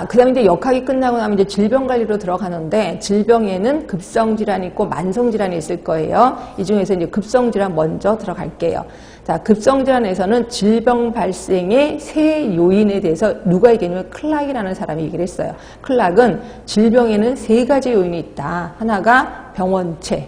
그 다음에 이제 역학이 끝나고 나면 이제 질병관리로 들어가는데, 질병에는 급성질환이 있고 만성질환이 있을 거예요. 이 중에서 이제 급성질환 먼저 들어갈게요. 자, 급성질환에서는 질병 발생의 세 요인에 대해서 누가 얘기했냐면 클락이라는 사람이 얘기를 했어요. 클락은 질병에는 세 가지 요인이 있다. 하나가 병원체,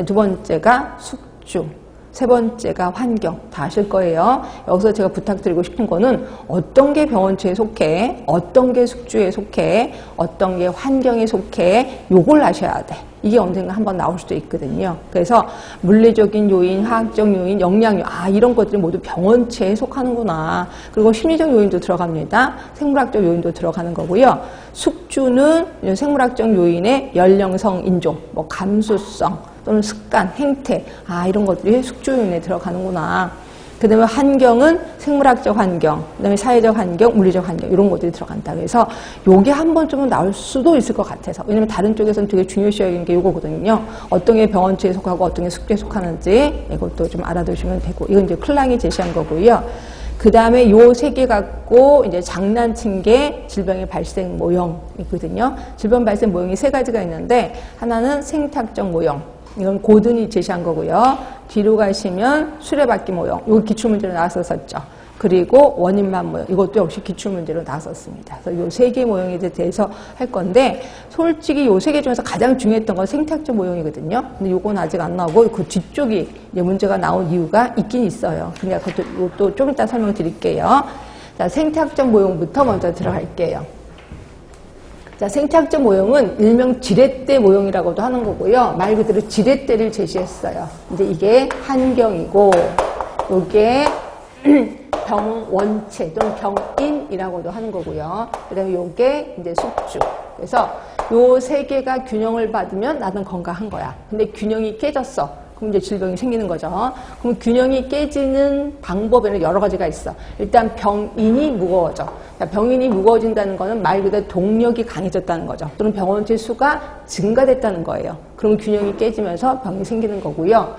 두 번째가 숙주, 세 번째가 환경. 다 아실 거예요. 여기서 제가 부탁드리고 싶은 거는 어떤 게 병원체에 속해, 어떤 게 숙주에 속해, 어떤 게 환경에 속해, 요걸 아셔야 돼. 이게 언젠가 한번 나올 수도 있거든요. 그래서 물리적인 요인, 화학적 요인, 영양요, 이런 것들이 모두 병원체에 속하는구나. 그리고 심리적 요인도 들어갑니다. 생물학적 요인도 들어가는 거고요. 숙주는 생물학적 요인의 연령성, 인종, 뭐 감수성 또는 습관, 행태, 이런 것들이 숙주 요인에 들어가는구나. 그 다음에 환경은 생물학적 환경, 그 다음에 사회적 환경, 물리적 환경, 이런 것들이 들어간다. 그래서 요게 한 번쯤은 나올 수도 있을 것 같아서. 왜냐면 다른 쪽에서는 되게 중요시해야 하는 게 요거거든요. 어떤 게 병원체에 속하고 어떤 게 숙주에 속하는지 이것도 좀 알아두시면 되고. 이건 이제 클랑이 제시한 거고요. 그 다음에 요 세 개 갖고 이제 장난친 게 질병의 발생 모형이거든요. 질병 발생 모형이 세 가지가 있는데, 하나는 생탁적 모형. 이건 고든이 제시한 거고요. 뒤로 가시면 수레바퀴 모형. 이거 기출문제로 나왔었죠. 그리고 원인만 모형. 이것도 역시 기출문제로 나왔었습니다. 그래서 이 세 개 모형에 대해서 할 건데, 솔직히 이 세 개 중에서 가장 중요했던 건 생탁적 모형이거든요. 근데 이건 아직 안 나오고, 그 뒤쪽이 이제 문제가 나온 이유가 있긴 있어요. 그러니까 그것도 좀 이따 설명드릴게요. 자, 생탁적 모형부터 먼저 들어갈게요. 자, 생탁적 모형은 일명 지렛대 모형이라고도 하는 거고요. 말 그대로 지렛대를 제시했어요. 이제 이게 환경이고, 이게 병원체 또는 병인이라고도 하는 거고요. 그 다음에 이게 이제 숙주. 그래서 요 세 개가 균형을 받으면 나는 건강한 거야. 근데 균형이 깨졌어. 그럼 이제 질병이 생기는 거죠. 그럼 균형이 깨지는 방법에는 여러 가지가 있어. 일단 병인이 무거워져. 병인이 무거워진다는 거는 말 그대로 동력이 강해졌다는 거죠. 또는 병원체 수가 증가됐다는 거예요. 그럼 균형이 깨지면서 병이 생기는 거고요.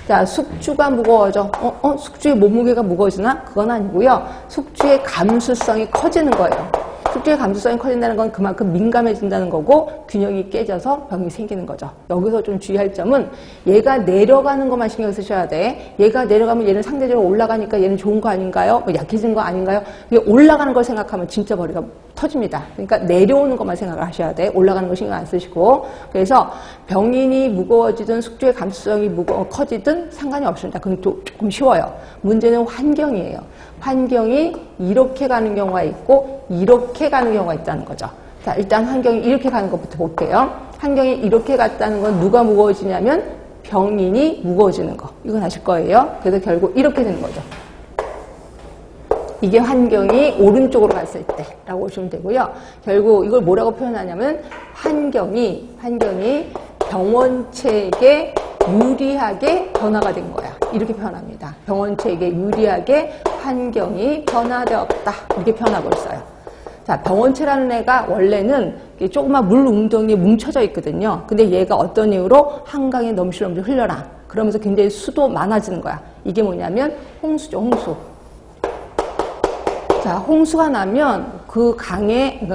자, 숙주가 무거워져. 숙주의 몸무게가 무거워지나? 그건 아니고요. 숙주의 감수성이 커지는 거예요. 숙주의 감수성이 커진다는 건 그만큼 민감해진다는 거고, 균형이 깨져서 병이 생기는 거죠. 여기서 좀 주의할 점은 얘가 내려가는 것만 신경 쓰셔야 돼. 얘가 내려가면 얘는 상대적으로 올라가니까 얘는 좋은 거 아닌가요? 뭐 약해진 거 아닌가요? 올라가는 걸 생각하면 진짜 머리가 터집니다. 그러니까 내려오는 것만 생각을 하셔야 돼. 올라가는 거 신경 안 쓰시고. 그래서 병인이 무거워지든 숙주의 감수성이 커지든 상관이 없습니다. 그건 조금 쉬워요. 문제는 환경이에요. 환경이 이렇게 가는 경우가 있고 이렇게 가는 경우가 있다는 거죠. 자, 일단 환경이 이렇게 가는 것부터 볼게요. 환경이 이렇게 갔다는 건 누가 무거워지냐면 병인이 무거워지는 거. 이건 아실 거예요. 그래서 결국 이렇게 되는 거죠. 이게 환경이 오른쪽으로 갔을 때라고 보시면 되고요. 결국 이걸 뭐라고 표현하냐면 환경이 병원체에게 유리하게 변화가 된 거야. 이렇게 표현합니다. 병원체에게 유리하게 환경이 변화되었다. 이렇게 표현하고 있어요. 자, 병원체라는 애가 원래는 조그만 물 웅덩이에 뭉쳐져 있거든요. 근데 얘가 어떤 이유로 한강에 넘실넘실 흘러라. 그러면서 굉장히 수도 많아지는 거야. 이게 뭐냐면 홍수죠, 홍수. 자, 홍수가 나면 그 강에,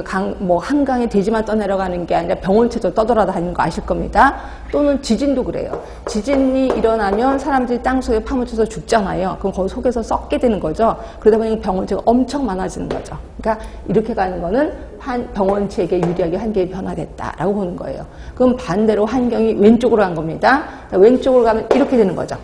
한강에 돼지만 떠내려가는 게 아니라 병원체도 떠돌아다니는 거 아실 겁니다. 또는 지진도 그래요. 지진이 일어나면 사람들이 땅속에 파묻혀서 죽잖아요. 그럼 거기 속에서 썩게 되는 거죠. 그러다 보니 병원체가 엄청 많아지는 거죠. 그러니까 이렇게 가는 거는 병원체에게 유리하게 환경이 변화됐다라고 보는 거예요. 그럼 반대로 환경이 왼쪽으로 간 겁니다. 자, 왼쪽으로 가면 이렇게 되는 거죠.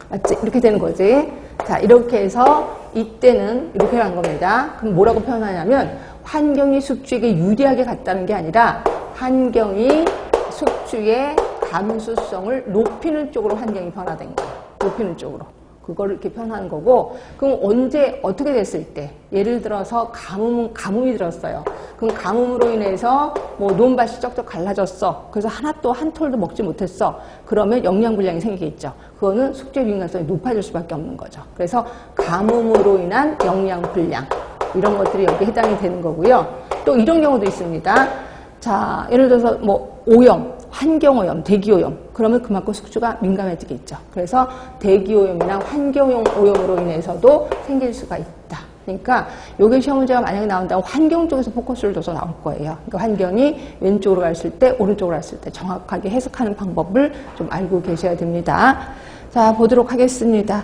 맞지? 이렇게 되는 거지. 자, 이렇게 해서 이때는 이렇게 간 겁니다. 그럼 뭐라고 표현하냐면 환경이 숙주에게 유리하게 갔다는 게 아니라 환경이 숙주의 감수성을 높이는 쪽으로 환경이 변화된 거예요. 높이는 쪽으로. 그거를 이렇게 표현하는 거고, 그럼 언제 어떻게 됐을 때, 예를 들어서 가뭄이 들었어요. 그럼 가뭄으로 인해서 논밭이 쩍쩍 갈라졌어. 그래서 한 톨도 먹지 못했어. 그러면 영양 불량이 생기겠죠. 그거는 숙주의 민감성이 높아질 수밖에 없는 거죠. 그래서 가뭄으로 인한 영양 불량, 이런 것들이 여기에 해당이 되는 거고요. 또 이런 경우도 있습니다. 자, 예를 들어서 오염, 환경오염, 대기오염. 그러면 그만큼 숙주가 민감해지겠죠. 그래서 대기오염이나 환경오염으로 인해서도 생길 수가 있다. 그러니까 요게 시험 문제가 만약에 나온다면 환경 쪽에서 포커스를 둬서 나올 거예요. 그러니까 환경이 왼쪽으로 갔을 때, 오른쪽으로 갔을 때 정확하게 해석하는 방법을 좀 알고 계셔야 됩니다. 자, 보도록 하겠습니다.